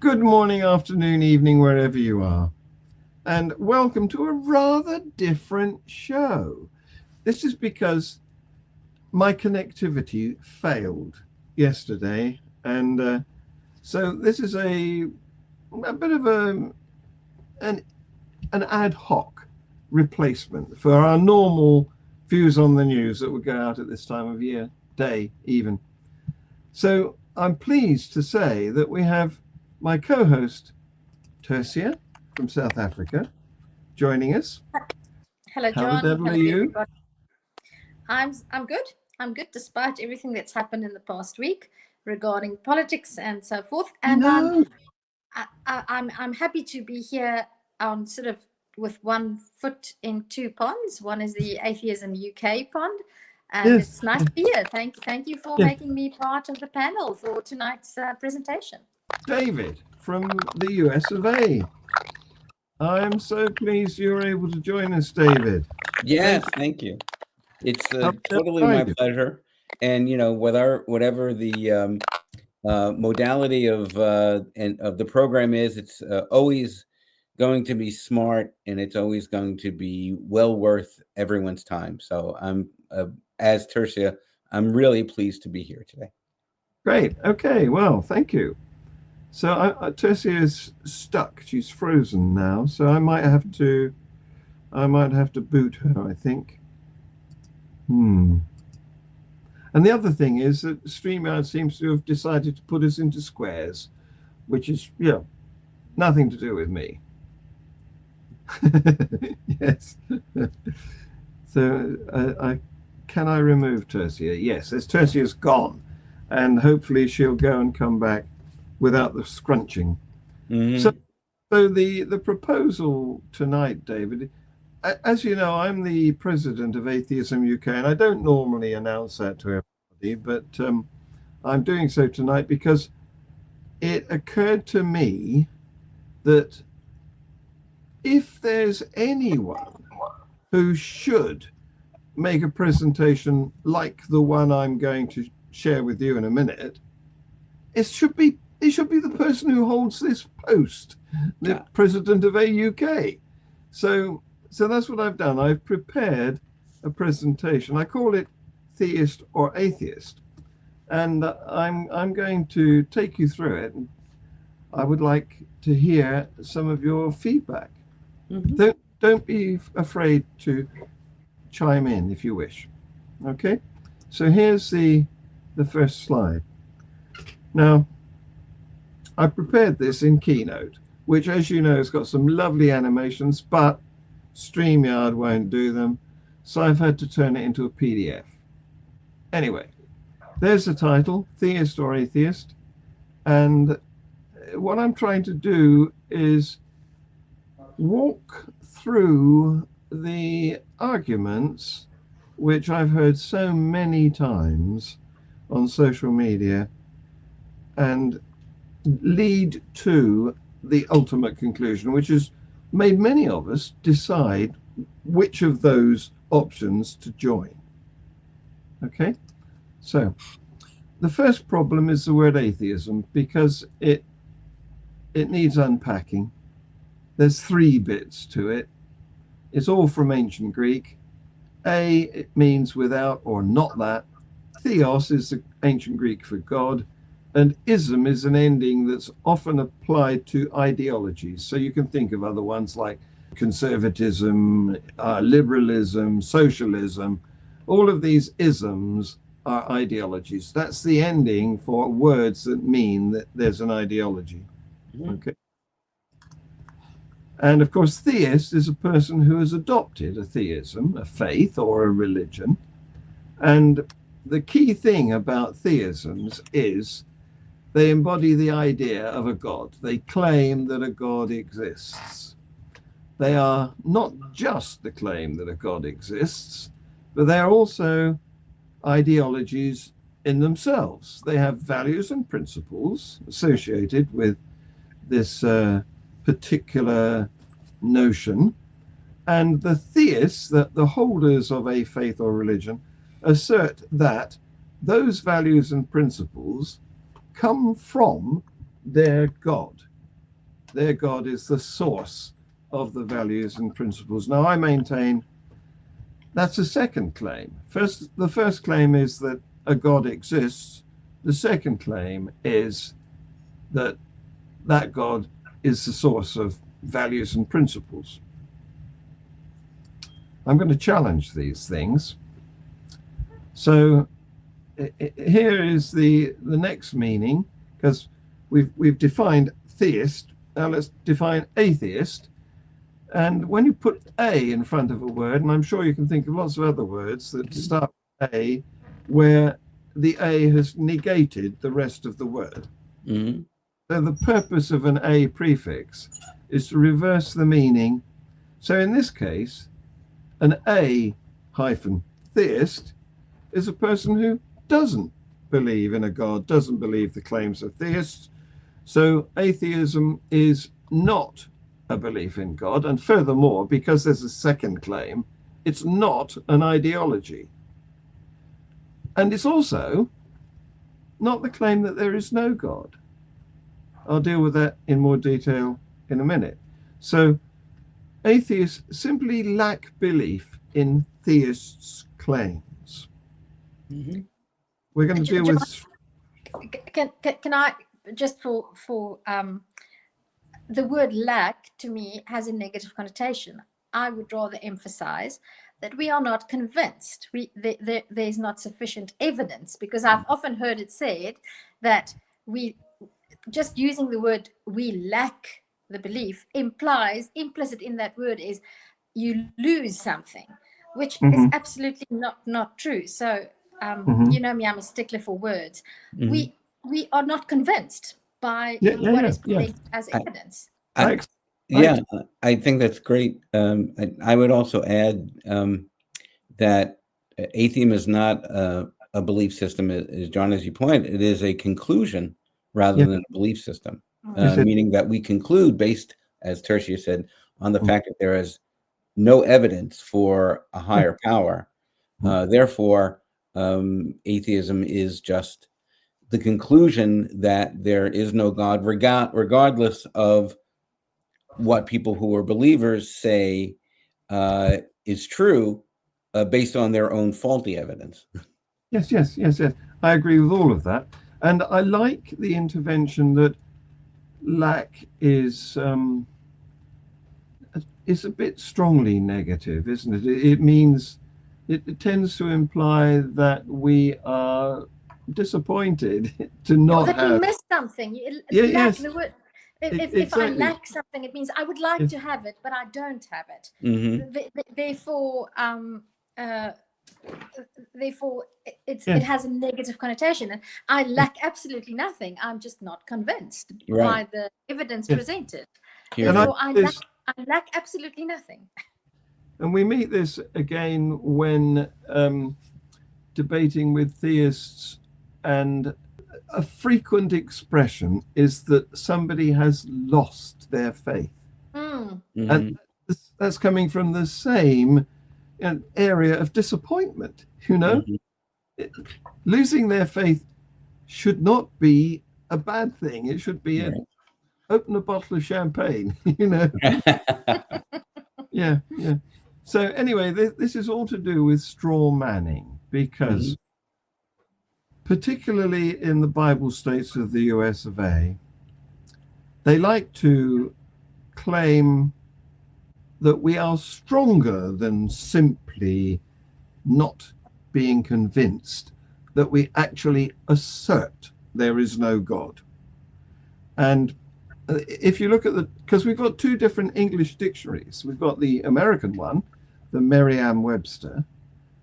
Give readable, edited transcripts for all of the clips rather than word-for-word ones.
Good morning, afternoon, evening, wherever you are. And welcome to a rather different show. This is because my connectivity failed yesterday. And so this is a bit of an, an ad hoc replacement for our normal views on the news that would go out at this time of year, day even. So I'm pleased to say that we have my co-host, Tersia from South Africa, joining us. Hello, How the John. devil Hello, are you? everybody. I'm good. I'm good despite everything that's happened in the past week regarding politics and so forth. And No. I'm happy to be here on sort of with one foot in two ponds. One is the Atheism UK pond, and Yes. it's nice to be here. Thank you for Yes. making me part of the panel for tonight's presentation. David from the US of A. I am so pleased you're able to join us, David. Yes, thank you. It's How totally are my you? pleasure. And whatever the modality of the program is, it's always going to be smart, and it's always going to be well worth everyone's time. So as Tersia, I'm really pleased to be here today. Great. Okay. Well, thank you. So Tersia is stuck. She's frozen now. So I might have to boot her, I think. And the other thing is that StreamYard seems to have decided to put us into squares, which is, nothing to do with me. Yes. So can I remove Tersia? Yes, as Tersia's gone, and hopefully she'll go and come back without the scrunching. Mm-hmm. So the proposal tonight, David, as you know, I'm the president of Atheism UK, and I don't normally announce that to everybody, but I'm doing so tonight because it occurred to me that if there's anyone who should make a presentation like the one I'm going to share with you in a minute, it should be the person who holds this post, the president of AUK. So that's what I've done. I've prepared a presentation. I call it Theist or Atheist, and I'm going to take you through it. I would like to hear some of your feedback. Mm-hmm. Don't be afraid to chime in if you wish. Okay, so here's the first slide. Now, I prepared this in Keynote, which, as you know, has got some lovely animations, but StreamYard won't do them, so I've had to turn it into a PDF. Anyway, there's the title, Theist or Atheist, and what I'm trying to do is walk through the arguments which I've heard so many times on social media and lead to the ultimate conclusion, which has made many of us decide which of those options to join. Okay, so the first problem is the word atheism, because it needs unpacking. There's three bits to it. It's all from ancient Greek. It means without or not that. Theos is the ancient Greek for God. And ism is an ending that's often applied to ideologies. So you can think of other ones like conservatism, liberalism, socialism. All of these isms are ideologies. That's the ending for words that mean that there's an ideology. Okay. And of course, theist is a person who has adopted a theism, a faith or a religion. And the key thing about theisms is they embody the idea of a God. They claim that a God exists. They are not just the claim that a God exists, but they are also ideologies in themselves. They have values and principles associated with this particular notion. And the theists, the holders of a faith or religion, assert that those values and principles come from their God. their God is the source of the values and principles. Now, I maintain that's a second claim. The first claim is that a God exists. The second claim is that that God is the source of values and principles. I'm going to challenge these things. So here is the next meaning, because we've defined theist. Now let's define atheist. And when you put a in front of a word, and I'm sure you can think of lots of other words that start with a, where the a has negated the rest of the word. Mm-hmm. So the purpose of an a prefix is to reverse the meaning. So in this case, an a hyphen theist is a person who doesn't believe in a God, doesn't believe the claims of theists. So atheism is not a belief in God. And furthermore, because there's a second claim, it's not an ideology. And it's also not the claim that there is no God. I'll deal with that in more detail in a minute. So atheists simply lack belief in theists' claims. Mm-hmm. We're going to deal with... Can I, just for the word lack to me has a negative connotation. I would rather emphasize that we are not convinced. There's not sufficient evidence, because I've often heard it said that we, just using the word we lack the belief, implies, implicit in that word is you lose something, which is absolutely not true. So you know me, I'm a stickler for words. We are not convinced by what is presented as evidence. I think that's great. I would also add that atheism is not a belief system, as John, as you point, it is a conclusion rather than a belief system, meaning that we conclude based, as Tersia said, on the fact that there is no evidence for a higher power. Therefore, atheism is just the conclusion that there is no God, regardless of what people who are believers say is true, based on their own faulty evidence. Yes. I agree with all of that. And I like the intervention that lack is a bit strongly negative, isn't it? It means, it tends to imply that we are disappointed to not that have... we missed something. Yes. The word, if exactly. I lack something, it means I would like to have it, but I don't have it. Therefore, it has a negative connotation. And I lack absolutely nothing. I'm just not convinced by the evidence presented. Therefore, I lack absolutely nothing. And we meet this again when debating with theists, and a frequent expression is that somebody has lost their faith. And that's coming from the same area of disappointment, you know? Losing their faith should not be a bad thing. It should be open a bottle of champagne, you know? Yeah. So anyway, this is all to do with straw manning, because particularly in the Bible states of the US of A, they like to claim that we are stronger than simply not being convinced, that we actually assert there is no God. And if you look at because we've got two different English dictionaries. We've got the American one, the Merriam-Webster,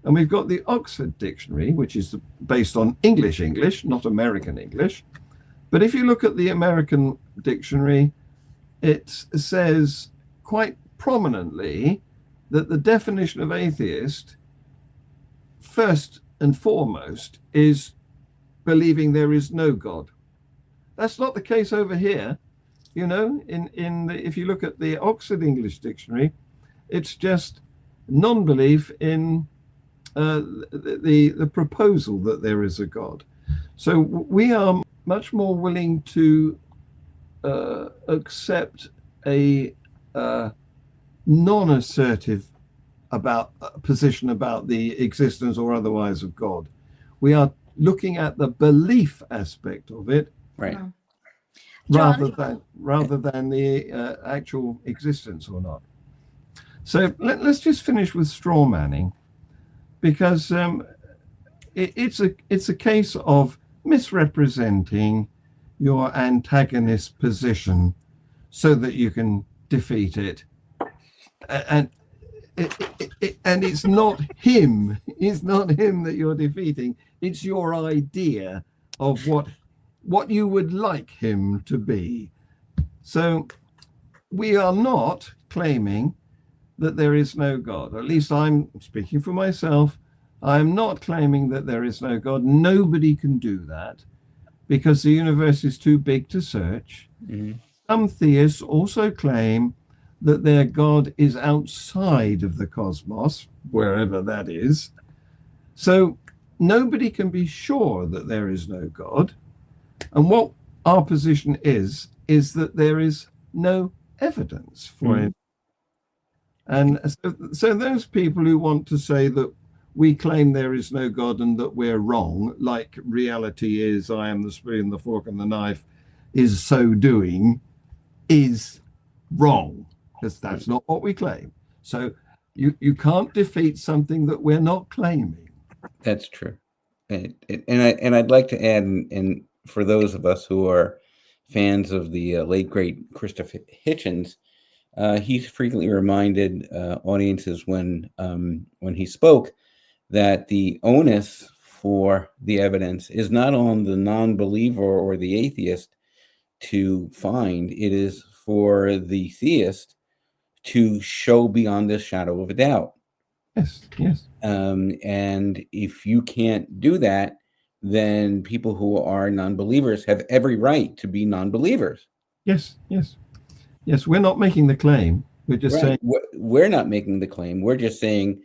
and we've got the Oxford Dictionary, which is based on English, not American English. But if you look at the American dictionary, it says quite prominently that the definition of atheist, first and foremost, is believing there is no God. That's not the case over here. You know, if you look at the Oxford English Dictionary, it's just non-belief in the proposal that there is a God. So we are much more willing to accept a non-assertive position about the existence or otherwise of God. We are looking at the belief aspect of it, Right. John? rather than the actual existence or not. So let's just finish with straw manning, because it's a case of misrepresenting your antagonist's position so that you can defeat it, and it's not him. It's not him that you're defeating. It's your idea of what you would like him to be. So we are not claiming that there is no God. Or at least I'm speaking for myself. I'm not claiming that there is no God. Nobody can do that because the universe is too big to search. Mm-hmm. Some theists also claim that their God is outside of the cosmos, wherever that is. So nobody can be sure that there is no God. And what our position is that there is no evidence for it. And so those people who want to say that we claim there is no God and that we're wrong, like reality is, I am the spoon, the fork, and the knife, is so doing, is wrong, because that's not what we claim. So you can't defeat something that we're not claiming. That's true. And I'd like to add, and for those of us who are fans of the late great Christopher Hitchens, he's frequently reminded audiences when he spoke that the onus for the evidence is not on the non-believer or the atheist to find. It is for the theist to show beyond the shadow of a doubt. Yes. And if you can't do that, then people who are non-believers have every right to be non-believers. Yes. We're not making the claim. We're just saying we're not making the claim. We're just saying,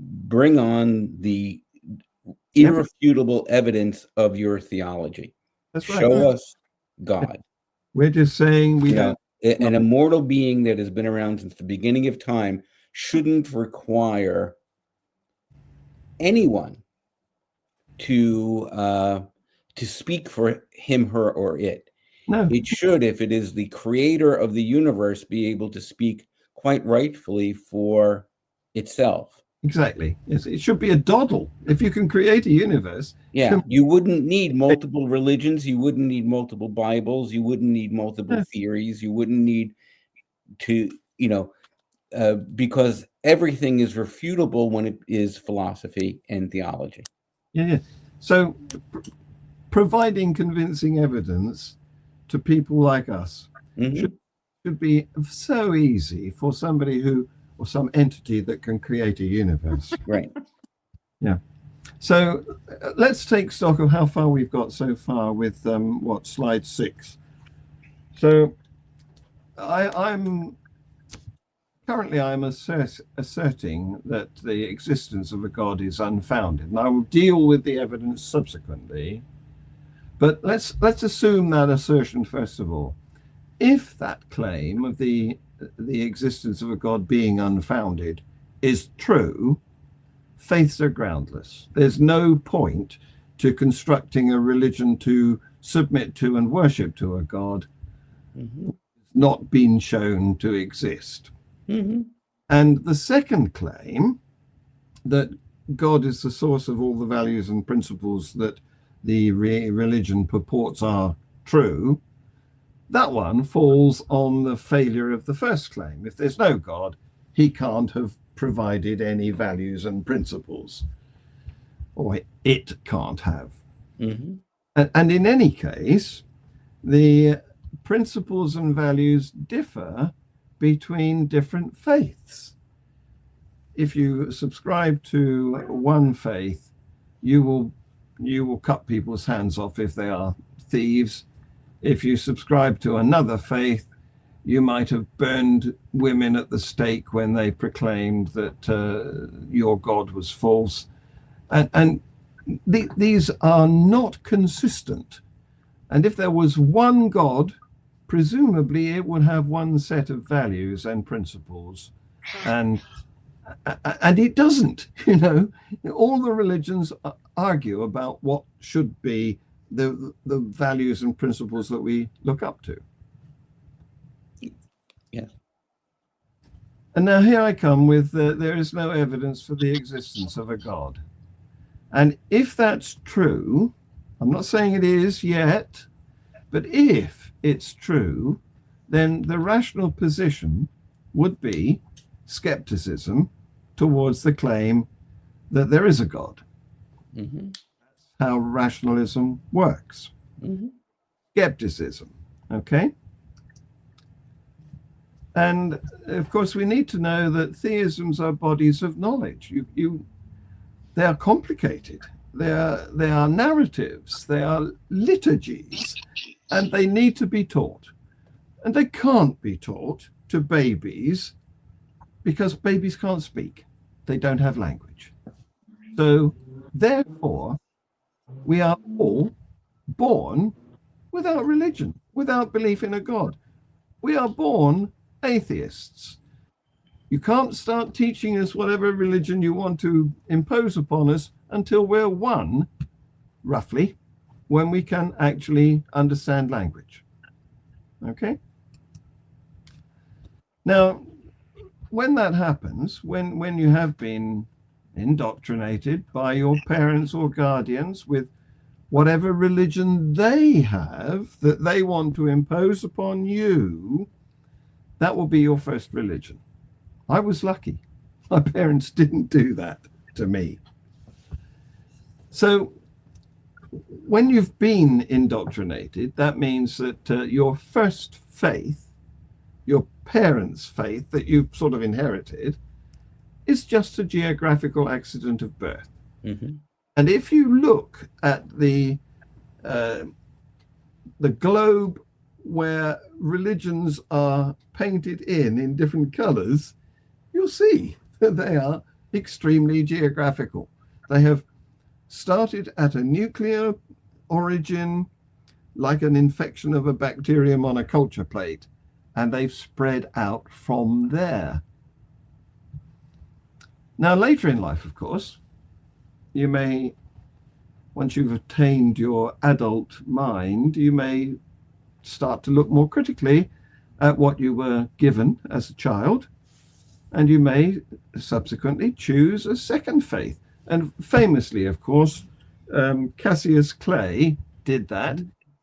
bring on the irrefutable evidence of your theology. That's right. Show us God. We're just saying an immortal being that has been around since the beginning of time shouldn't require anyone to speak for him, her, or it. No. It should, if it is the creator of the universe, be able to speak quite rightfully for itself. Exactly. Yes, it should be a doddle. If you can create a universe. Yeah, you wouldn't need multiple religions. You wouldn't need multiple Bibles. You wouldn't need multiple theories. You wouldn't need to, because everything is refutable when it is philosophy and theology. Yeah. So providing convincing evidence to people like us should be so easy for somebody or some entity that can create a universe. Right. Yeah. So let's take stock of how far we've got so far with slide 6. So I'm asserting that the existence of a God is unfounded, and I will deal with the evidence subsequently. But let's assume that assertion first of all. If that claim of the existence of a God being unfounded is true, faiths are groundless. There's no point to constructing a religion to submit to and worship to a God not been shown to exist. And the second claim, that God is the source of all the values and principles that the religion purports are true, that one falls on the failure of the first claim. If there's no God, he can't have provided any values and principles, or it can't have. And in any case, the principles and values differ between different faiths. If you subscribe to one faith, you will cut people's hands off if they are thieves. If you subscribe to another faith, you might have burned women at the stake when they proclaimed that your God was false. And these are not consistent. And if there was one God, presumably it would have one set of values and principles. And it doesn't, you know. All the religions argue about what should be the values and principles that we look up to. Yeah. And now here I come with there is no evidence for the existence of a God. And if that's true, I'm not saying it is yet, but if it's true, then the rational position would be skepticism towards the claim that there is a God. Mm-hmm. That's how rationalism works. Mm-hmm. Skepticism. Okay? And of course, we need to know that theisms are bodies of knowledge. They are complicated. They are narratives. They are liturgies, and they need to be taught. And they can't be taught to babies because babies can't speak. They don't have language. So therefore, we are all born without religion, without belief in a God. We are born atheists. You can't start teaching us whatever religion you want to impose upon us until we're one, roughly, when we can actually understand language. Okay? Now, when that happens, when you have been indoctrinated by your parents or guardians with whatever religion they have that they want to impose upon you, that will be your first religion. I was lucky. My parents didn't do that to me. So when you've been indoctrinated, that means that your first faith, your parents' faith that you've sort of inherited, is just a geographical accident of birth. Mm-hmm. And if you look at the globe where religions are painted in different colors, you'll see that they are extremely geographical. They have started at a nuclear origin, like an infection of a bacterium on a culture plate, and they've spread out from there. Now, later in life, of course, you may, once you've attained your adult mind, you may start to look more critically at what you were given as a child, and you may subsequently choose a second faith. And famously, of course, Cassius Clay did that.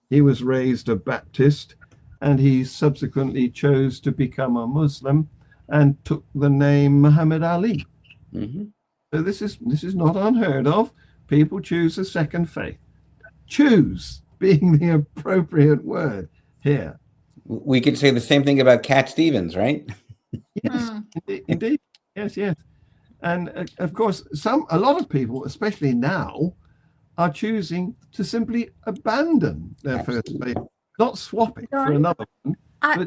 He was raised a Baptist, and he subsequently chose to become a Muslim and took the name Muhammad Ali. Mm-hmm. So this is not unheard of. People choose a second faith. Choose being the appropriate word here. We could say the same thing about Cat Stevens, right? Yes, indeed. Yes. And of course, a lot of people, especially now, are choosing to simply abandon their first faith, not swap it for another one. I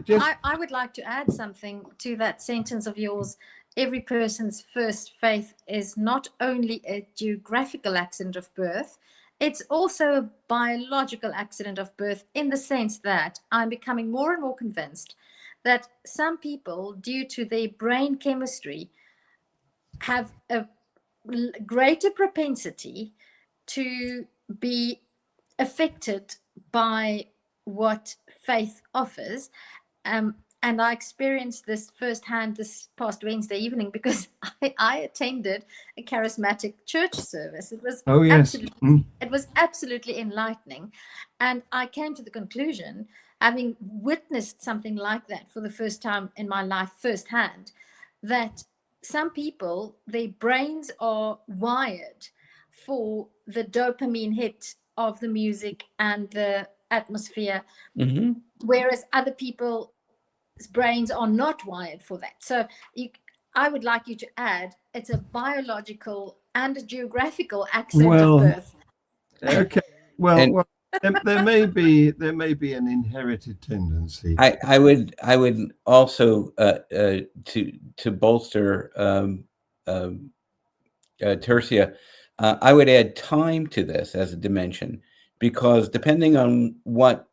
would like to add something to that sentence of yours. Every person's first faith is not only a geographical accident of birth, it's also a biological accident of birth, in the sense that I'm becoming more and more convinced that some people, due to their brain chemistry, have a greater propensity to be affected by what faith offers. And I experienced this firsthand this past Wednesday evening, because I attended a charismatic church service. It was it was absolutely enlightening. And I came to the conclusion, having witnessed something like that for the first time in my life firsthand, that some people, their brains are wired for the dopamine hit of the music and the atmosphere, Mm-hmm. whereas other people's brains are not wired for that. So I would like you to add, it's a biological and a geographical accident of birth. Okay. Well, there may be an inherited tendency. I would also to bolster Tersia, I would add time to this as a dimension. because depending on not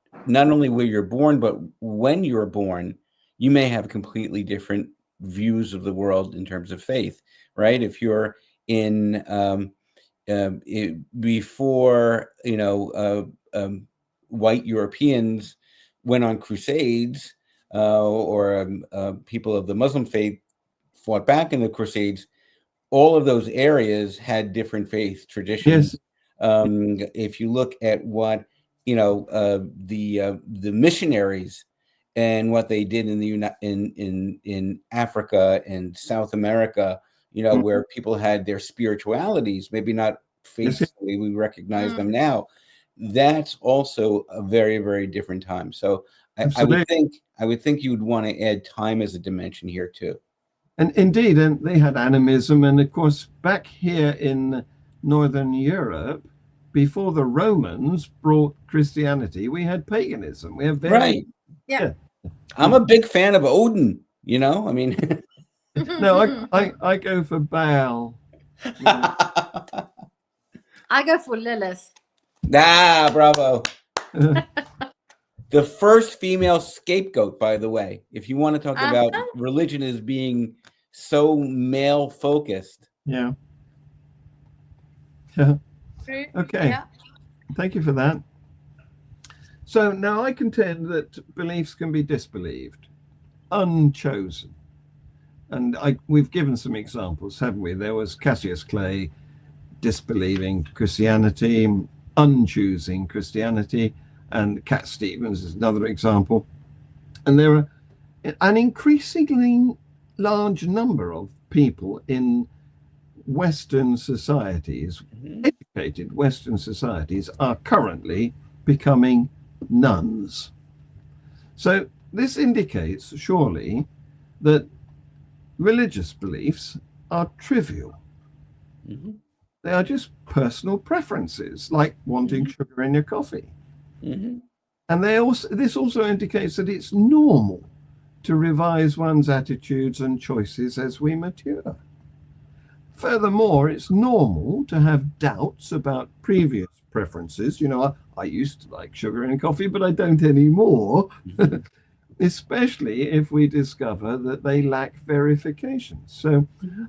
only where you're born, but when you're born, you may have completely different views of the world in terms of faith, right? If you're in before white Europeans went on crusades, or people of the Muslim faith fought back in the crusades, all of those areas had different faith traditions. Yes. If you look at what the missionaries and what they did in the in Africa and South America, where people had their spiritualities, maybe not faiths Yes. the way we recognize them now. That's also a very, very different time. So I would think you would want to add time as a dimension here too. And indeed, and they had animism, and of course, back here in Northern Europe, before the Romans brought Christianity, we had paganism. We have Right. Yeah. I'm a big fan of Odin. I mean, no, I go for Baal. I go for Lilith. Bravo. The first female scapegoat, by the way, if you want to talk about religion as being so male focused. Yeah. Yeah. Okay. Yeah. Thank you for that. So now I contend that beliefs can be disbelieved, unchosen. And we've given some examples, haven't we? There was Cassius Clay disbelieving Christianity, unchoosing Christianity, and Cat Stevens is another example. And there are an increasingly large number of people in Western societies, educated Western societies, are currently becoming nuns. So this indicates, surely, that religious beliefs are trivial. They are just personal preferences, like wanting sugar in your coffee. And this also indicates that it's normal to revise one's attitudes and choices as we mature. Furthermore, it's normal to have doubts about previous preferences. I used to like sugar in coffee, but I don't anymore, especially if we discover that they lack verification. So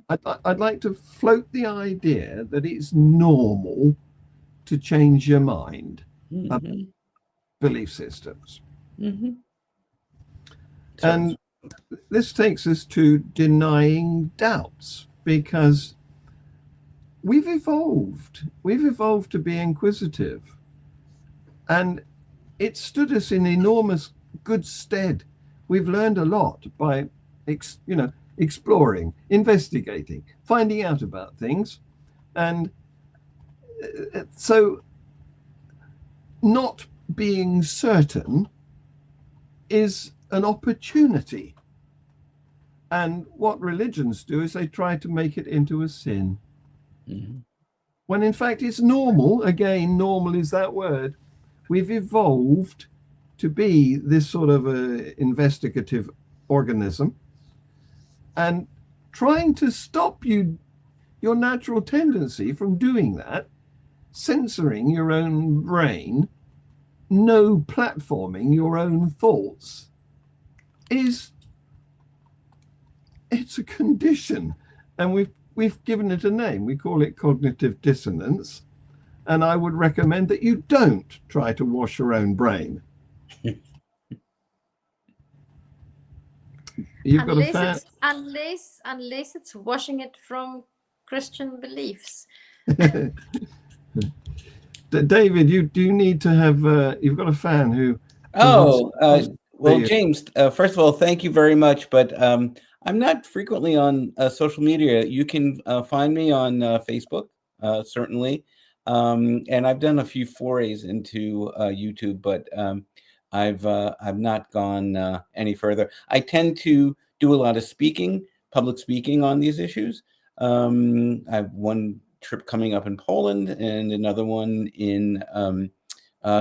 I'd like to float the idea that it's normal to change your mind about belief systems. And this takes us to denying doubts, because we've evolved to be inquisitive, and it stood us in enormous good stead. We've learned a lot by exploring, investigating, finding out about things. And so not being certain is an opportunity. And what religions do is they try to make it into a sin. When in fact it's normal. Again, normal is that word. We've evolved to be this sort of a investigative organism, and trying to stop your natural tendency from doing that, censoring your own brain, no platforming your own thoughts, it's a condition, and we've given it a name. We call it cognitive dissonance, and I would recommend that you don't try to wash your own brain. Unless it's washing it from Christian beliefs. David, you need to have you've got a fan who well, James, first of all, thank you very much, but I'm not frequently on social media. You can find me on Facebook, certainly, and I've done a few forays into YouTube, but I've not gone any further. I tend to do a lot of public speaking on these issues. I have one trip coming up in Poland and another one in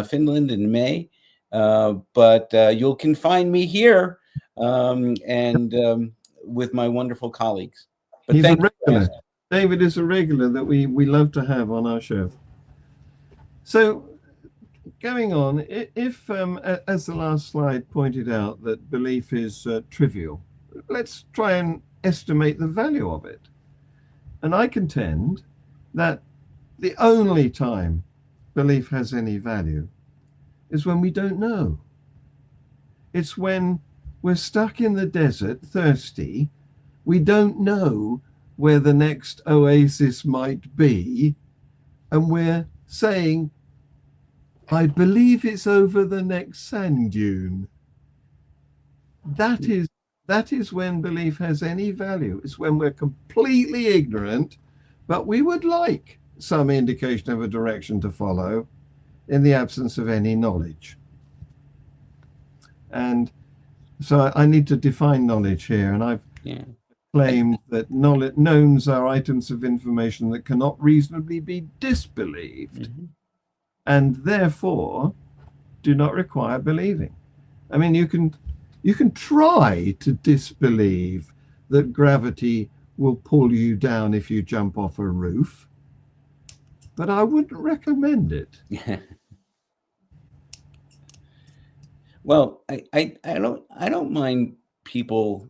Finland in May. But you can find me here and with my wonderful colleagues. But he's a regular. David is a regular that we love to have on our show. So going on, if, as the last slide pointed out, that belief is trivial, let's try and estimate the value of it. And I contend that the only time belief has any value is when we don't know. It's when we're stuck in the desert, thirsty, we don't know where the next oasis might be, and we're saying, I believe it's over the next sand dune. That is when belief has any value. It's when we're completely ignorant, but we would like some indication of a direction to follow in the absence of any knowledge. And so I need to define knowledge here, and I've claimed that knowns are items of information that cannot reasonably be disbelieved, and therefore do not require believing. I mean, you can try to disbelieve that gravity will pull you down if you jump off a roof, but I wouldn't recommend it. Well, I don't mind people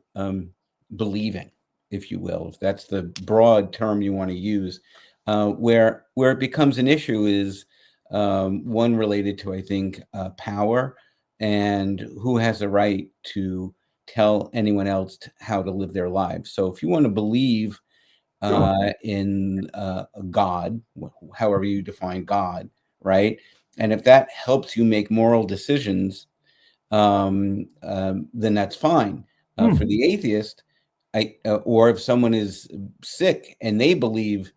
believing, if you will, if that's the broad term you want to use. Where it becomes an issue is one related to, I think, power and who has a right to tell anyone else how to live their lives. So if you want to believe in a God, however you define God, right? And if that helps you make moral decisions, then that's fine. For the atheist, or if someone is sick and they believe,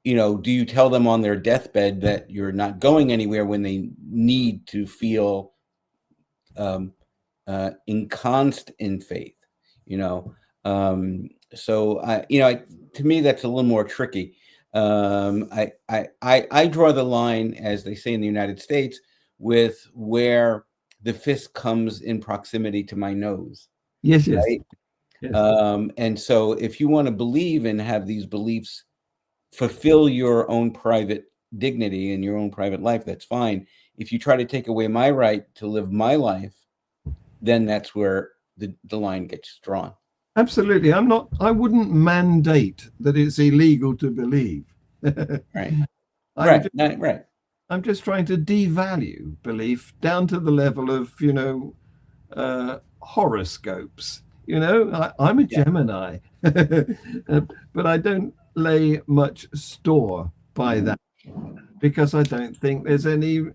do you tell them on their deathbed that you're not going anywhere when they need to feel ensconced in faith? So to me that's a little more tricky. I draw the line, as they say in the United States, with where the fist comes in proximity to my nose. Yes. Right? Yes. And so if you want to believe and have these beliefs fulfill your own private dignity and your own private life, that's fine. If you try to take away my right to live my life, then that's where the line gets drawn. Absolutely. I wouldn't mandate that it's illegal to believe. Right. Right. I'm just trying to devalue belief down to the level of, horoscopes. I'm a Gemini, but I don't lay much store by that because I don't think there's any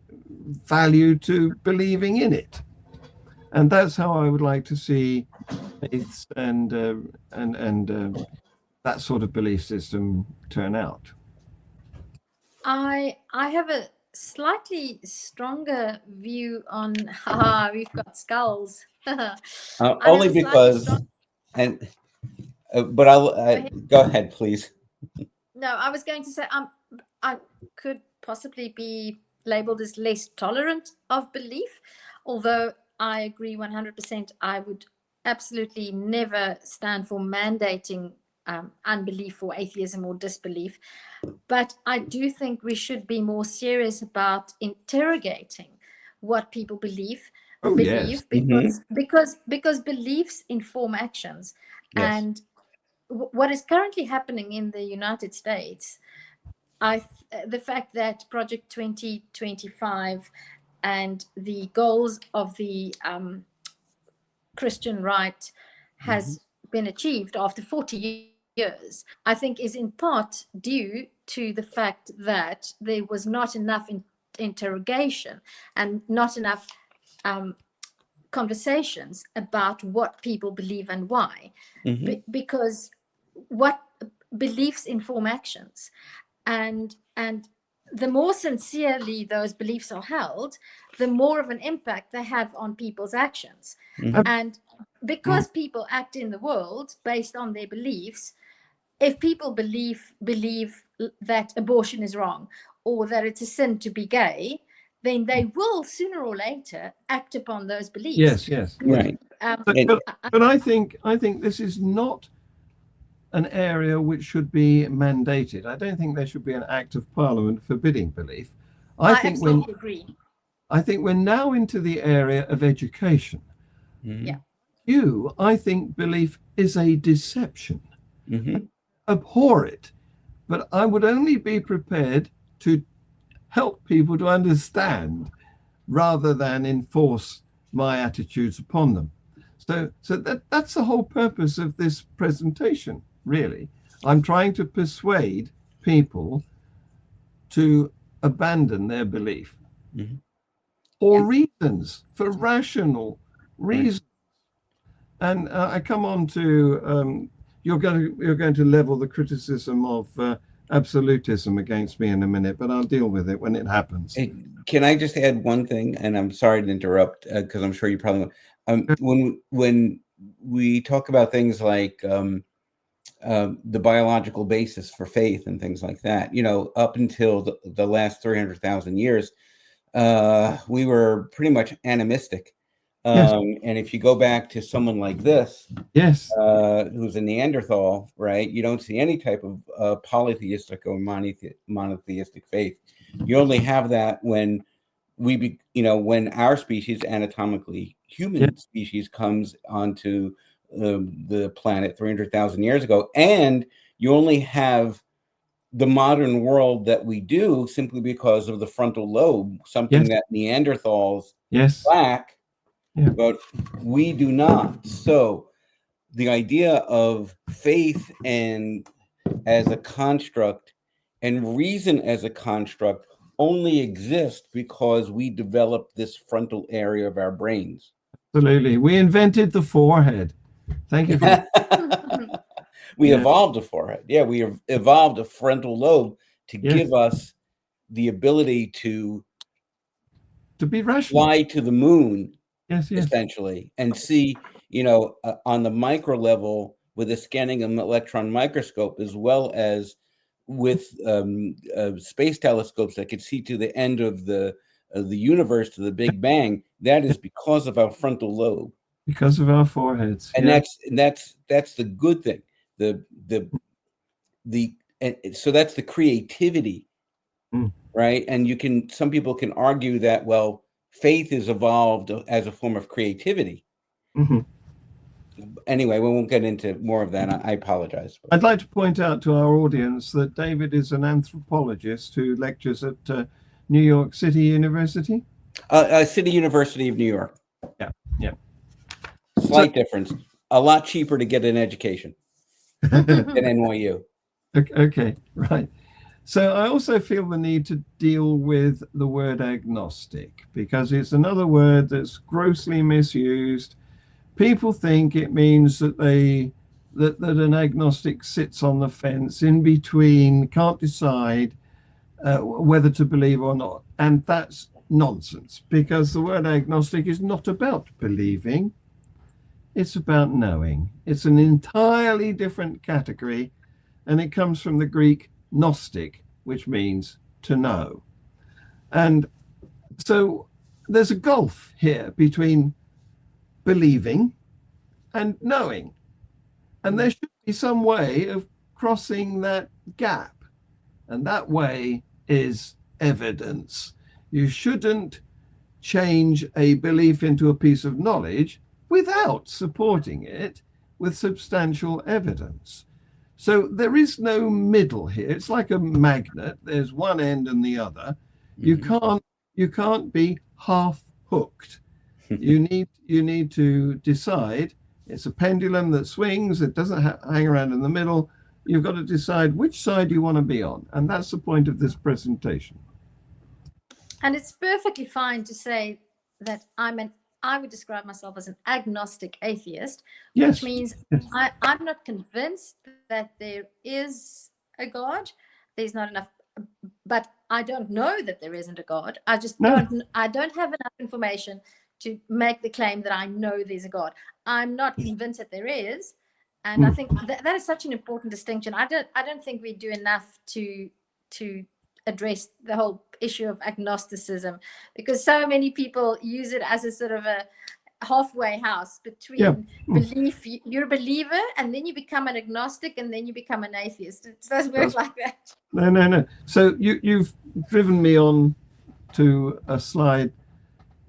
value to believing in it. And that's how I would like to see faiths and that sort of belief system turn out. I have a slightly stronger view on we've got skulls. Only because but I'll go ahead, please. No, I was going to say I could possibly be labeled as less tolerant of belief, although I agree 100%. I would absolutely never stand for mandating unbelief or atheism or disbelief. But I do think we should be more serious about interrogating what people believe, Yes. because beliefs inform actions. Yes. And what is currently happening in the United States, the fact that Project 2025 and the goals of the Christian right has been achieved after 40 years, I think is in part due to the fact that there was not enough interrogation and not enough conversations about what people believe and why. Because what beliefs inform actions, and the more sincerely those beliefs are held, the more of an impact they have on people's actions. And because people act in the world based on their beliefs, if people believe that abortion is wrong or that it's a sin to be gay, then they will sooner or later act upon those beliefs. Yes. Right. But I think this is not an area which should be mandated. I don't think there should be an act of parliament forbidding belief. I absolutely agree. I think we're now into the area of education. Mhm. Yeah. I think belief is a deception. Mhm. Abhor it, but I would only be prepared to help people to understand rather than enforce my attitudes upon them. So that's the whole purpose of this presentation, really. I'm trying to persuade people to abandon their belief Mhm. for reasons, for rational Right. reasons. And I come on to you're going to level the criticism of absolutism against me in a minute, but I'll deal with it when it happens. Hey, can I just add one thing? And I'm sorry to interrupt because I'm sure you probably when we talk about things like the biological basis for faith and things like that, up until the last 300,000 years, we were pretty much animistic. Yes, And if you go back to someone like this, yes, who's a Neanderthal, right? You don't see any type of polytheistic or monotheistic faith. You only have that when when our species, anatomically yes, human species, comes onto the planet 300,000 years ago, and you only have the modern world that we do simply because of the frontal lobe, something yes, that Neanderthals yes, lack, yeah, but we do not. So the idea of faith and as a construct and reason as a construct only exist because we developed this frontal area of our brains. absolutely. We invented the forehead. Thank you for that. We Yeah, evolved a forehead. Yeah, we have evolved a frontal lobe to yes, give us the ability to to be rational. fly to the moon, Yes, yes, essentially, and see, on the micro level with a scanning and electron microscope, as well as with space telescopes that could see to the end of the universe, to the Big Bang. That is because of our frontal lobe, because of our foreheads. and Yeah, that's the good thing. The the the and so that's the creativity, mm. right? And some people can argue that, well, faith is evolved as a form of creativity. Hmm. Anyway, we won't get into more of that. I apologize. I'd like to point out to our audience that David is an anthropologist who lectures at New York City University. City University of New York. Yeah, yeah. Slight difference. A lot cheaper to get an education than NYU. Okay, right. So I also feel the need to deal with the word agnostic because it's another word that's grossly misused. People think it means that that an agnostic sits on the fence in between, can't decide whether to believe or not. And that's nonsense because the word agnostic is not about believing, it's about knowing. It's an entirely different category, and it comes from the Greek gnostic, which means to know. And so there's a gulf here between believing and knowing. And there should be some way of crossing that gap. And that way is evidence. You shouldn't change a belief into a piece of knowledge without supporting it with substantial evidence. So there is no middle here. It's like a magnet. There's one end and the other. Mhm. You can't be half hooked. You need to decide. It's a pendulum that swings. It doesn't hang around in the middle. You've got to decide which side you want to be on, and that's the point of this presentation. And it's perfectly fine to say that I would describe myself as an agnostic atheist, Yes. which means Yes. I'm not convinced that there is a God. There's not enough, but I don't know that there isn't a God. I just No. I don't have enough information to make the claim that I know there's a God. I'm not convinced that there is. And I think that is such an important distinction. I don't think we do enough to address the whole issue of agnosticism, because so many people use it as a sort of a halfway house between belief. You're a believer, and then you become an agnostic, and then you become an atheist. It doesn't work like that. No. So you've driven me on to a slide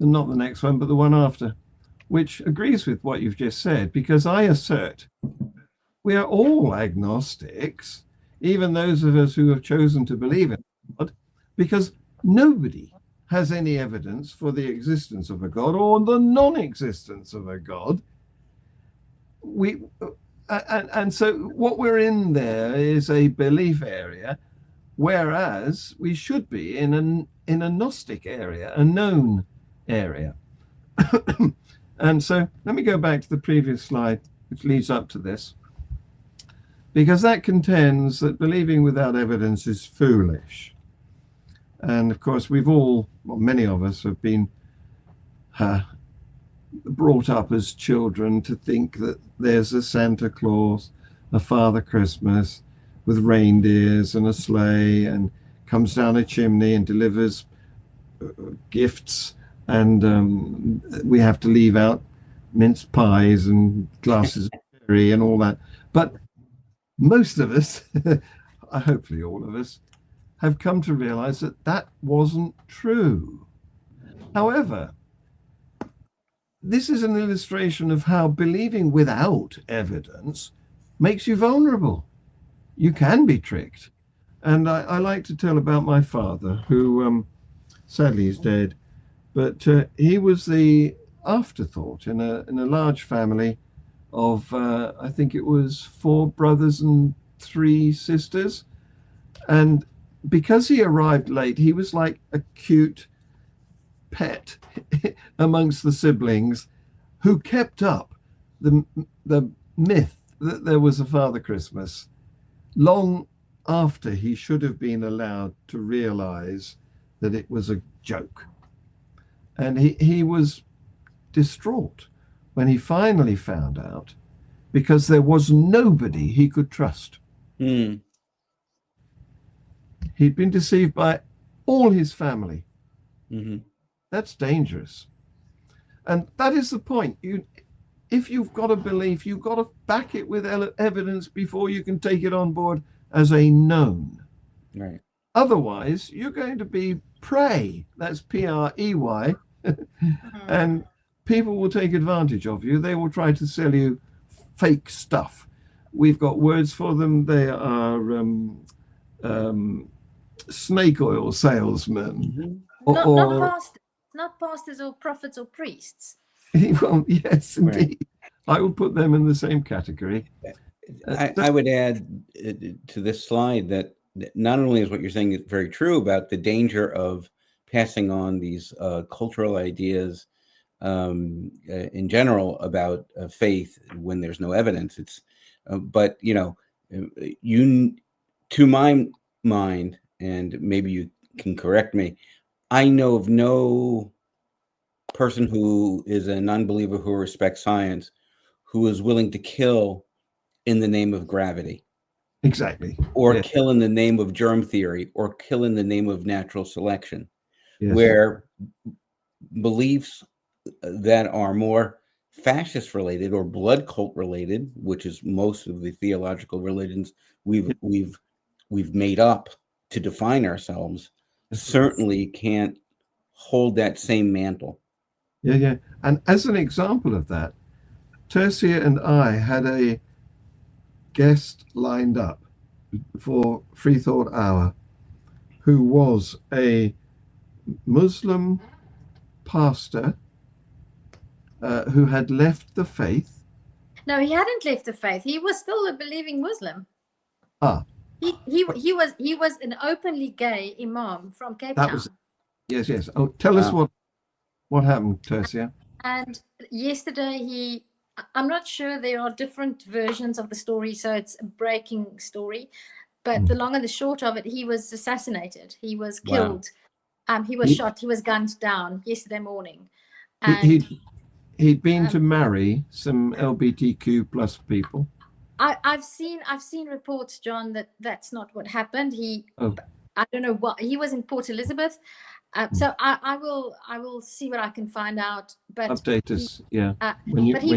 not the next one, but the one after, which agrees with what you've just said, because I assert we are all agnostics, even those of us who have chosen to believe in God, because nobody has any evidence for the existence of a God or the non-existence of a God. And so what we're in there is a belief area, whereas we should be in a Gnostic area, a known area. And so let me go back to the previous slide, which leads up to this, because that contends that believing without evidence is foolish. And of course, we've all, well, many of us have been brought up as children to think that there's a Santa Claus, a Father Christmas with reindeers and a sleigh, and comes down a chimney and delivers gifts, and we have to leave out mince pies and glasses of sherry and all that. But most of us, hopefully all of us, have come to realize that that wasn't true. However, this is an illustration of how believing without evidence makes you vulnerable. You can be tricked. And I like to tell about my father, who sadly is dead, but he was the afterthought in a large family of, I think it was 4 brothers and 3 sisters. And because he arrived late, he was like a cute pet amongst the siblings who kept up the myth that there was a Father Christmas long after he should have been allowed to realize that it was a joke. And he was distraught when he finally found out, because there was nobody he could trust. He'd been deceived by all his family. That's dangerous. And that is the point. If you've got a belief, you've got to back it with evidence before you can take it on board as a known. Right. Otherwise, you're going to be prey. That's Prey. And people will take advantage of you. They will try to sell you fake stuff. We've got words for them. They are snake oil salesmen. Not pastors or prophets or priests. Well, yes, indeed. Right. I would put them in the same category. I would add to this slide that not only is what you're saying is very true about the danger of passing on these cultural ideas in general about faith when there's no evidence. It's, but to my mind, and maybe you can correct me, I know of no person who is a non-believer who respects science who is willing to kill in the name of gravity. Exactly. Or kill in the name of germ theory, or kill in the name of natural selection. Yes. Where beliefs that are more fascist related or blood cult related, which is most of the theological religions we've made up to define ourselves, certainly can't hold that same mantle. Yeah. And as an example of that, Tersia and I had a guest lined up for Free Thought Hour who was a Muslim pastor who had left the faith. No, he hadn't left the faith. He was still a believing Muslim. He was an openly gay imam from Cape Town. Yes. Oh, tell us what happened, Tersia. And yesterday I'm not sure, there are different versions of the story, so it's a breaking story. But the long and the short of it, he was assassinated. He was killed. He was shot. He was gunned down yesterday morning. And he'd been to marry some LGBTQ plus people. I've seen reports, John, that that's not what happened. I don't know what, he was in Port Elizabeth. So I will see what I can find out. But update us, but he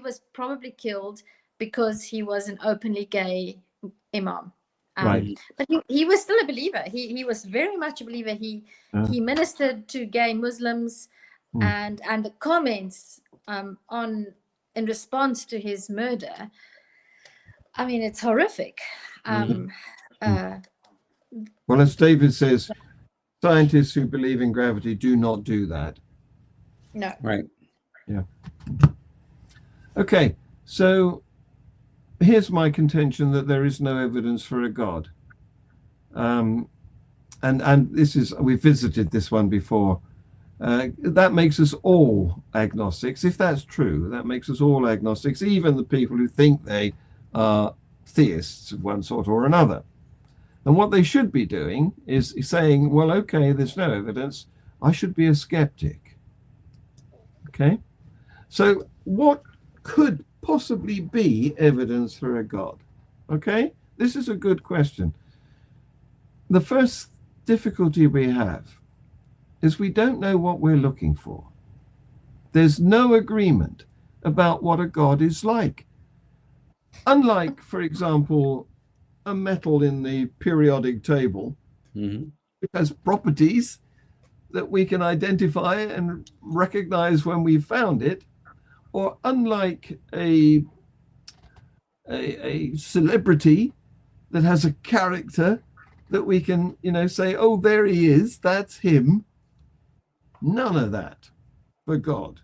was probably killed because he was an openly gay imam. Right. But he was still a believer. He was very much a believer. He ministered to gay Muslims, and the comments in response to his murder, I mean, it's horrific. Well, as David says, scientists who believe in gravity do not do that. No. Right. Yeah. Okay, so here's my contention that there is no evidence for a God. And this is, we visited this one before. That makes us all agnostics. If that's true, that makes us all agnostics, even the people who think they are theists of one sort or another. And what they should be doing is saying, well, okay, there's no evidence. I should be a skeptic. Okay? So what could possibly be evidence for a God? Okay? This is a good question. The first difficulty we have is we don't know what we're looking for. There's no agreement about what a God is like. Unlike, for example, a metal in the periodic table, which has properties that we can identify and recognize when we found it, or unlike a celebrity that has a character that we can, say, oh, there he is, that's him. None of that for God.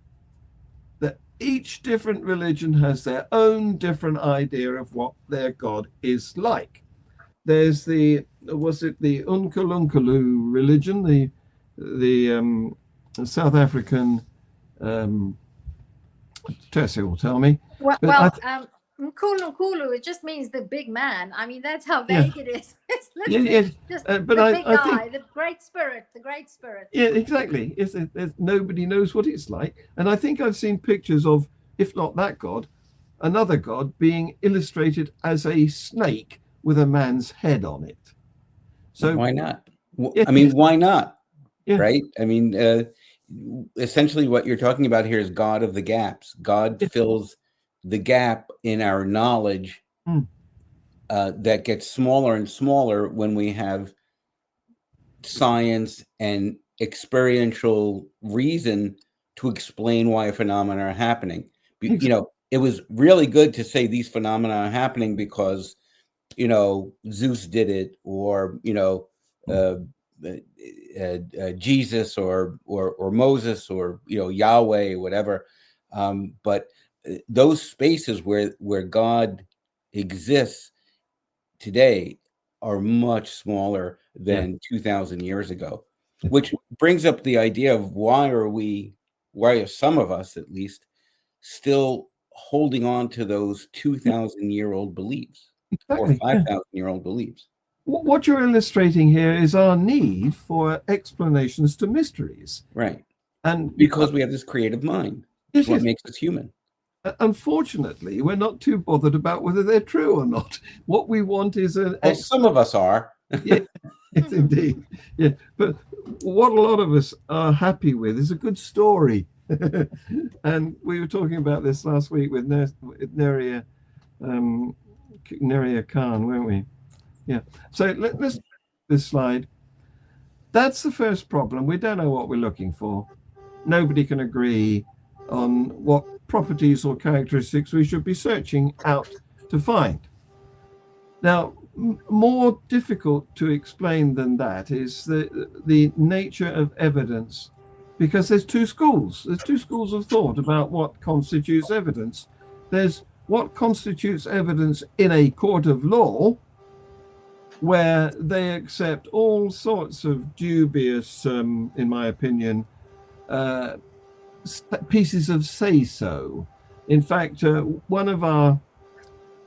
That each different religion has their own different idea of what their God is like. There's the Unkalunkalu religion, the South African, Tersia will tell me. Nkulu, it just means the big man. I mean, that's how vague it is. It's literally just but the big guy, the great spirit. Yeah, exactly. Nobody knows what it's like. And I think I've seen pictures of, if not that God, another God being illustrated as a snake with a man's head on it. So why not? I mean, why not? Yeah. Right? I mean, essentially what you're talking about here is God of the gaps. God fills the gap in our knowledge that gets smaller and smaller when we have science and experiential reason to explain why phenomena are happening. It was really good to say these phenomena are happening because, Zeus did it, or, Jesus or Moses or, Yahweh, whatever. But those spaces where God exists today are much smaller than 2,000 years ago, which brings up the idea of why are some of us at least still holding on to those 2,000-year-old beliefs or 5,000-year-old beliefs. What you're illustrating here is our need for explanations to mysteries. Right. And because we have this creative mind. It's what makes us human. Unfortunately, we're not too bothered about whether they're true or not. What we want is some of us are. Yes, indeed. Yeah, but what a lot of us are happy with is a good story. And we were talking about this last week with Neria Khan, weren't we? Yeah. So let's this slide. That's the first problem. We don't know what we're looking for. Nobody can agree on what properties or characteristics we should be searching out to find. Now, more difficult to explain than that is the nature of evidence, because there's two schools. There's two schools of thought about what constitutes evidence. There's what constitutes evidence in a court of law, where they accept all sorts of dubious, in my opinion, pieces of say-so. In fact, one of our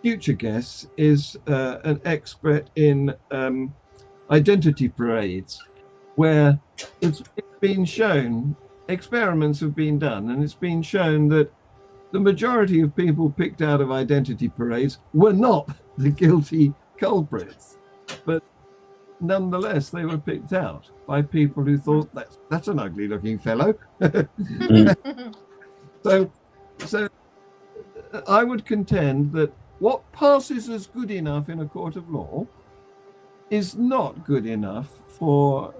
future guests is an expert in identity parades, where it's been shown, experiments have been done, and it's been shown that the majority of people picked out of identity parades were not the guilty culprits, but nonetheless they were picked out by people who thought that's an ugly looking fellow. So I would contend that what passes as good enough in a court of law is not good enough for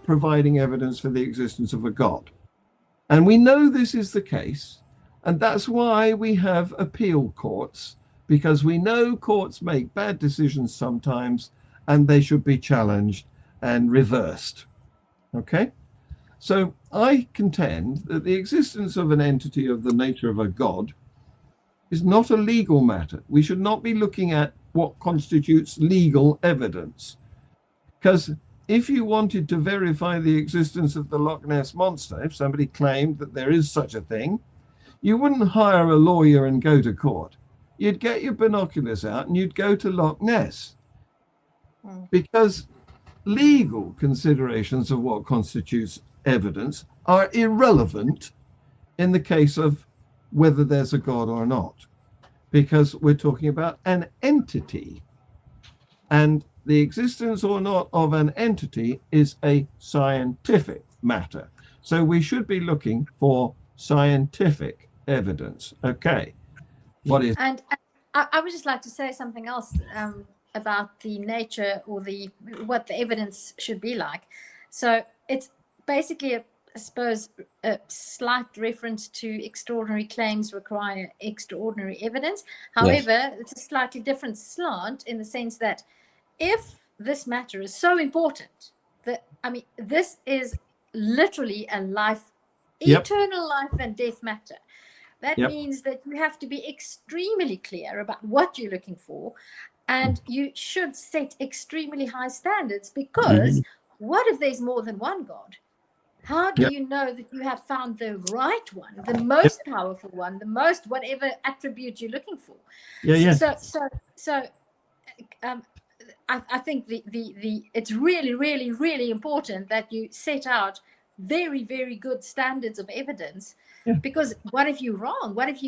providing evidence for the existence of a God. And we know this is the case. And that's why we have appeal courts, because we know courts make bad decisions sometimes and they should be challenged and reversed. Okay? So I contend that the existence of an entity of the nature of a God is not a legal matter. We should not be looking at what constitutes legal evidence. Because if you wanted to verify the existence of the Loch Ness Monster, if somebody claimed that there is such a thing, you wouldn't hire a lawyer and go to court. You'd get your binoculars out and you'd go to Loch Ness. Because legal considerations of what constitutes evidence are irrelevant in the case of whether there's a God or not, because we're talking about an entity, and the existence or not of an entity is a scientific matter. So we should be looking for scientific evidence. Okay. What is? And I would just like to say something else about the nature or what the evidence should be like. So it's basically I suppose a slight reference to extraordinary claims require extraordinary evidence. However, yes, it's a slightly different slant in the sense that if this matter is so important that, I mean, this is literally a life, yep, eternal life and death matter. That yep means that you have to be extremely clear about what you're looking for, and you should set extremely high standards, because what if there's more than one God? How do you know that you have found the right one, the most powerful one, the most whatever attribute you're looking for? So I think it's really, really, really important that you set out very, very good standards of evidence. Because what if you're wrong? What if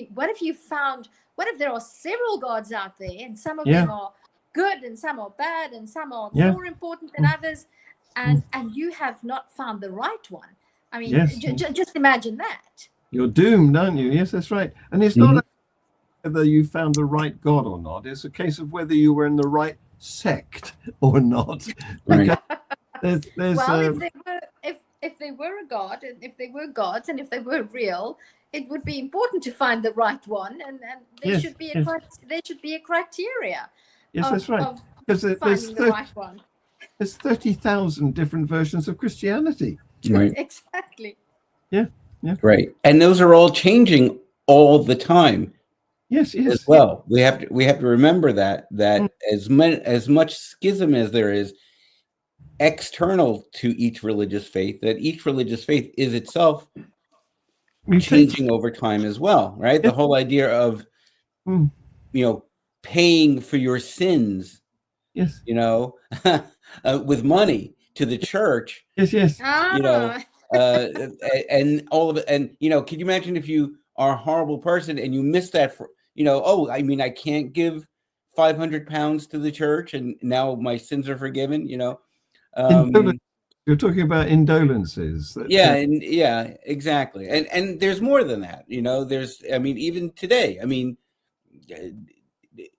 there are several gods out there, and some of them are good and some are bad and some are more important than others, and you have not found the right one? I mean, just imagine that. You're doomed, aren't you? Yes, that's right. And it's not whether you found the right God or not. It's a case of whether you were in the right sect or not. Right. Well, if they were a god, and if they were gods, and if they were real, it would be important to find the right one, and there should be a criteria. Yes, that's right. Because finding the right one. There's 30,000 different versions of Christianity. Right. Exactly. Yeah. Right. And those are all changing all the time. Yes. As well. We have to remember that as much schism as there is external to each religious faith, that each religious faith is itself changing over time as well, right? The whole idea of paying for your sins, with money to the church, and all of it. And can you imagine if you are a horrible person and you miss that for I can't give £500 to the church and now my sins are forgiven, You're talking about indolences. Exactly. And there's more than that. There's, even today,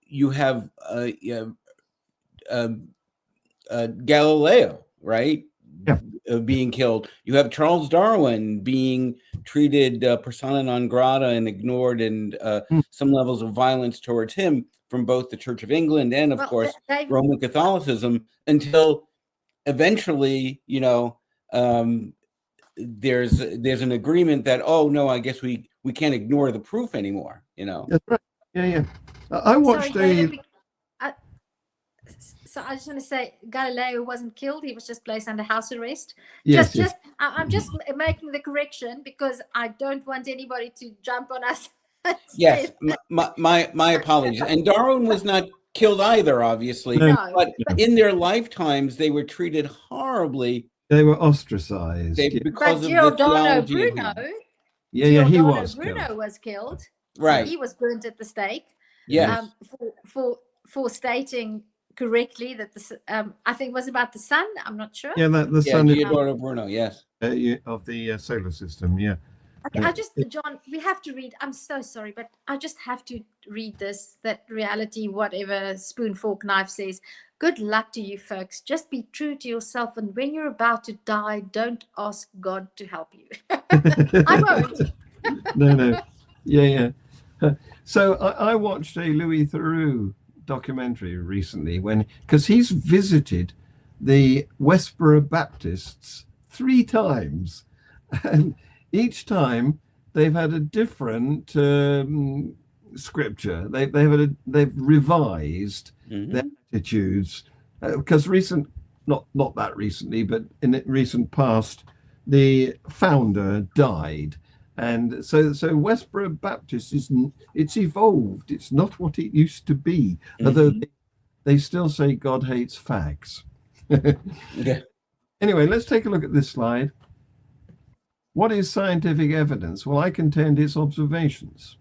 you have Galileo, right? Being killed. You have Charles Darwin being treated persona non grata and ignored, and some levels of violence towards him from both the Church of England and, of course, Roman Catholicism, until eventually, there's an agreement that, I guess we can't ignore the proof anymore. That's right. Yeah. I watched So I just want to say, Galileo wasn't killed; he was just placed under house arrest. Yes. I'm just making the correction because I don't want anybody to jump on us. Yes, my apologies. And Darwin was not killed either, obviously. No. But in their lifetimes, they were treated horribly. They were ostracized. Because of Giordano Bruno. He was Bruno killed. was killed. Right. So he was burnt at the stake. Yes. For stating correctly that I think it was about the sun. I'm not sure. Yeah, the sun. Giordano Bruno. Yes. Of the solar system. Yeah. Okay, John, we have to read. I'm so sorry, but I just have to read this, that reality, whatever spoon, fork, knife says. Good luck to you, folks. Just be true to yourself. And when you're about to die, don't ask God to help you. I won't. No. Yeah. So I watched a Louis Theroux documentary recently because he's visited the Westboro Baptists 3 times. And each time they've had a different scripture. They've revised their attitudes because not that recently, but in the recent past, the founder died, and so Westboro Baptist it's evolved. It's not what it used to be, although they still say God hates fags. Yeah. Anyway, let's take a look at this slide. What is scientific evidence? Well, I contend it's observations.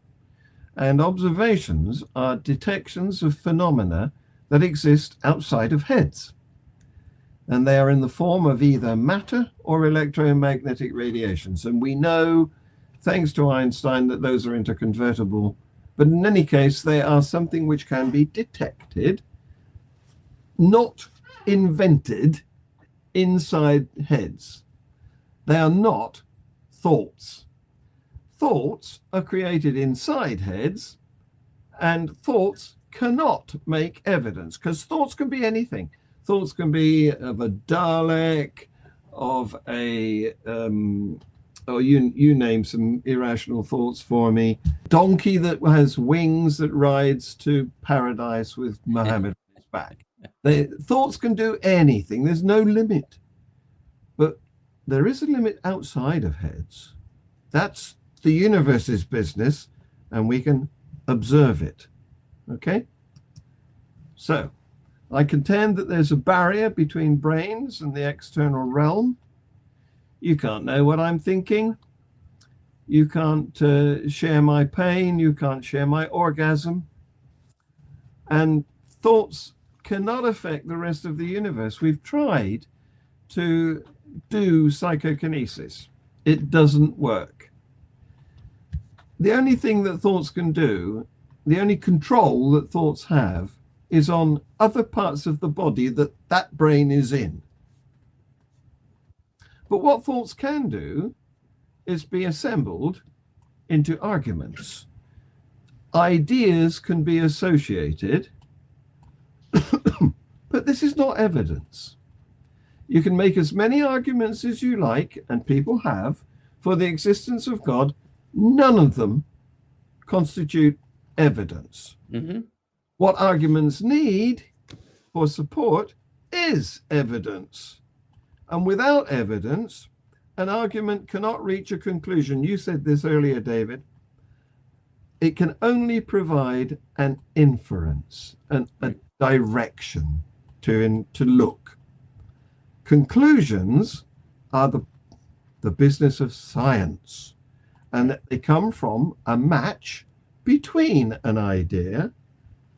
And observations are detections of phenomena that exist outside of heads. And they are in the form of either matter or electromagnetic radiations. And we know, thanks to Einstein, that those are interconvertible. But in any case, they are something which can be detected, not invented inside heads. They are not thoughts. Thoughts are created inside heads, and thoughts cannot make evidence, because thoughts can be anything. Thoughts can be of a Dalek, of a or you name some irrational thoughts for me. Donkey that has wings that rides to paradise with Muhammad on his back. Thoughts can do anything. There's no limit. But there is a limit outside of heads. That's the universe's business, and we can observe it. Okay? So, I contend that there's a barrier between brains and the external realm. You can't know what I'm thinking. You can't share my pain. You can't share my orgasm. And thoughts cannot affect the rest of the universe. We've tried to do psychokinesis. It doesn't work. The only thing that thoughts can do, the only control that thoughts have, is on other parts of the body that brain is in. But what thoughts can do is be assembled into arguments. Ideas can be associated, but this is not evidence. You can make as many arguments as you like, and people have, for the existence of God. None of them constitute evidence. What arguments need for support is evidence. And without evidence, an argument cannot reach a conclusion. You said this earlier, David. It can only provide an inference, a direction to look. Conclusions are the business of science, and that they come from a match between an idea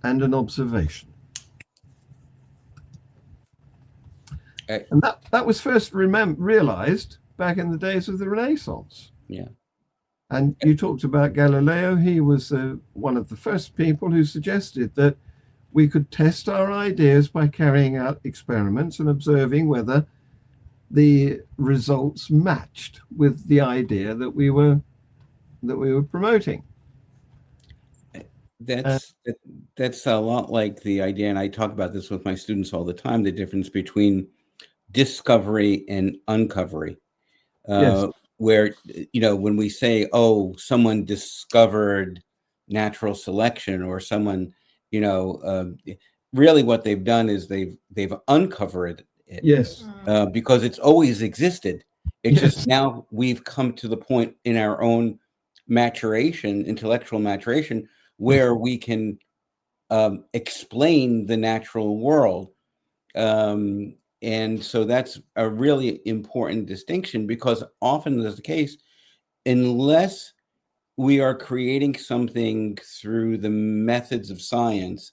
and an observation. And that was first realized back in the days of the Renaissance. Yeah. And you talked about Galileo. He was one of the first people who suggested that we could test our ideas by carrying out experiments and observing whether the results matched with the idea that we were promoting. That's a lot like the idea, and I talk about this with my students all the time, the difference between discovery and uncovery. Yes. Where, when we say, oh, someone discovered natural selection, or someone, really what they've done is they've uncovered it. Yes. Because it's always existed. It's just now we've come to the point in our own maturation, intellectual maturation, where we can explain the natural world. And so that's a really important distinction, because often is the case, unless we are creating something through the methods of science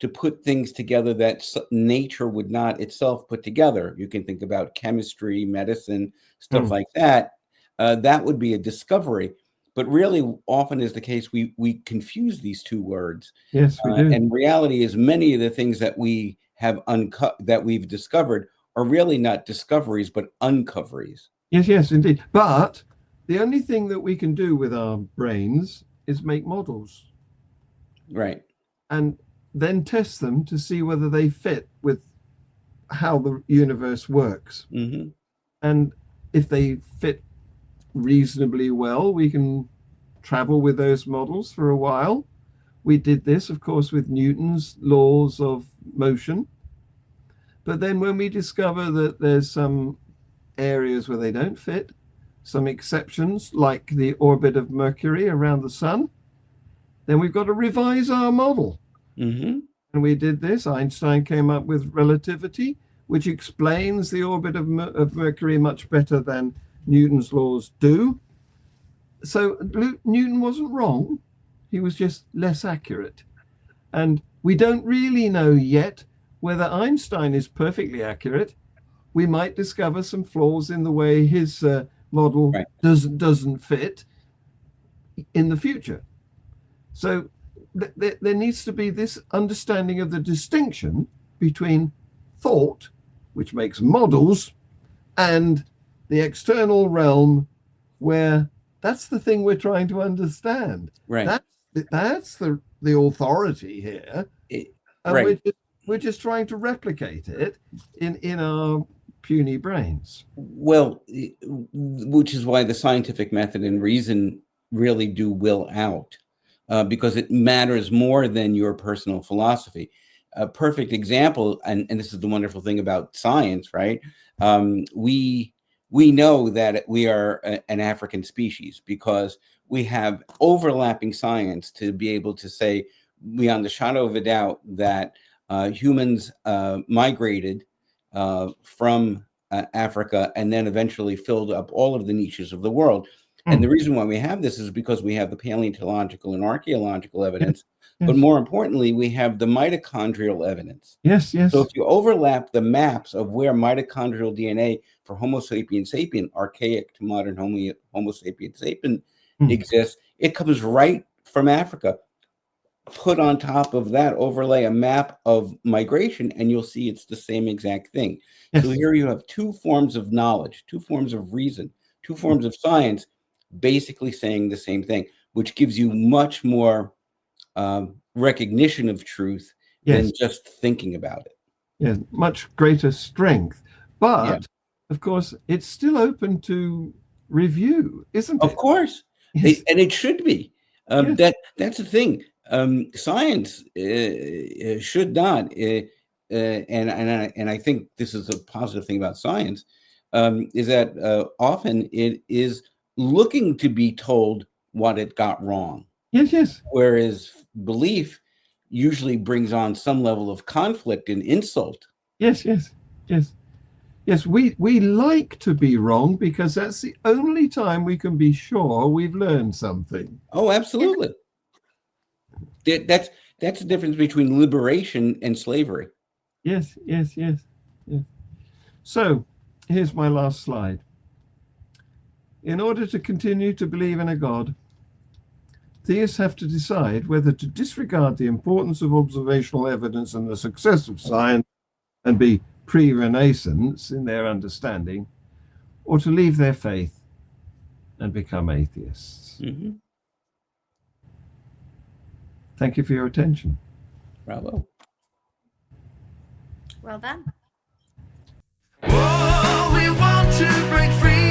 to put things together that nature would not itself put together. You can think about chemistry, medicine, stuff like that. that would be a discovery. But really, often is the case, we confuse these two words. Yes, we do. And reality is many of the things that we have that we've discovered are really not discoveries, but uncoveries. Yes, indeed. But the only thing that we can do with our brains is make models. Right. And then test them to see whether they fit with how the universe works. Mm-hmm. And if they fit reasonably well, we can travel with those models for a while. We did this, of course, with Newton's laws of motion. But then when we discover that there's some areas where they don't fit, some exceptions, like the orbit of Mercury around the sun, then we've got to revise our model. Mm-hmm. And we did this. Einstein came up with relativity, which explains the orbit of Mercury much better than Newton's laws do. So Newton wasn't wrong. He was just less accurate. And we don't really know yet whether Einstein is perfectly accurate. We might discover some flaws in the way his model Right. doesn't fit in the future. So there needs to be this understanding of the distinction between thought, which makes models, and the external realm, where that's the thing we're trying to understand. Right. That's the authority here. And right. we're just trying to replicate it in our puny brains. Well, which is why the scientific method and reason really do will out, because it matters more than your personal philosophy. A perfect example, and this is the wonderful thing about science, right? We know that we are an African species because we have overlapping science to be able to say beyond the shadow of a doubt that humans migrated from Africa and then eventually filled up all of the niches of the world. And the reason why we have this is because we have the paleontological and archaeological evidence, but more importantly, we have the mitochondrial evidence. Yes. So if you overlap the maps of where mitochondrial DNA for Homo sapiens sapien, archaic to modern Homo sapiens sapien, exists, it comes right from Africa. Put on top of that, overlay a map of migration, and you'll see it's the same exact thing. Yes. So here you have two forms of knowledge, two forms of reason, two forms of science, basically saying the same thing, which gives you much more recognition of truth than just thinking about it. Yes, much greater strength. But of course, it's still open to review, isn't it? Of course. Yes. And it should be. That's the thing. Science should not, and I think this is a positive thing about science, is that often it is looking to be told what it got wrong. Yes. Whereas belief usually brings on some level of conflict and insult. Yes. We like to be wrong because that's the only time we can be sure we've learned something. Oh, absolutely. That's the difference between liberation and slavery. Yes. So here's my last slide. In order to continue to believe in a God, theists have to decide whether to disregard the importance of observational evidence and the success of science and be pre-Renaissance in their understanding, or to leave their faith and become atheists. Mm-hmm. Thank you for your attention. Bravo. Well done. Oh, we want to break free.